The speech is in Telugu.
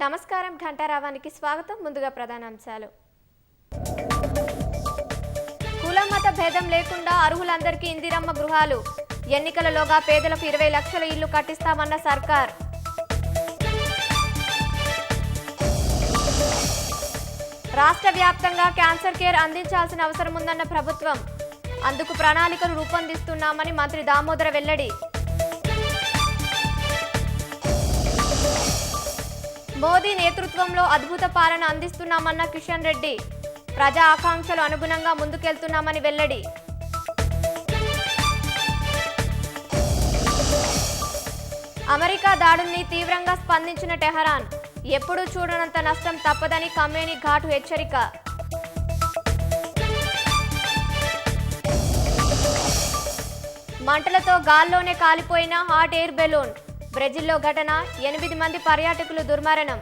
నమస్కారం ఘంటారావానికి స్వాగతం. ముందుగా ప్రధానాంశాలు. కులమత భేదం లేకుండా అర్హులందరికీ ఇందిరమ్మ గృహాలు. ఎన్నికలలోగా పేదలకు 20 లక్షల ఇళ్లు కట్టిస్తామన్న సర్కార్. రాష్ట్ర వ్యాప్తంగా క్యాన్సర్ కేర్ అందించాల్సిన అవసరం ఉందన్న ప్రభుత్వం. అందుకు ప్రణాళికలు రూపొందిస్తున్నామని మంత్రి దామోదర వెల్లడి. మోదీ నేతృత్వంలో అద్భుత పాలన అందిస్తున్నామన్న కిషన్ రెడ్డి. ప్రజా ఆకాంక్షలు అనుగుణంగా ముందుకెళ్తున్నామని వెల్లడి. అమెరికా దాడుల్ని తీవ్రంగా స్పందించిన టెహరాన్. ఎప్పుడూ చూడనంత నష్టం తప్పదని ఖమేనీ ఘాటు హెచ్చరిక. మంటలతో గాల్లోనే కాలిపోయిన హాట్ ఎయిర్ బెలూన్. బ్రెజిల్లో ఘటన. 8 మంది పర్యాటకులు దుర్మరణం.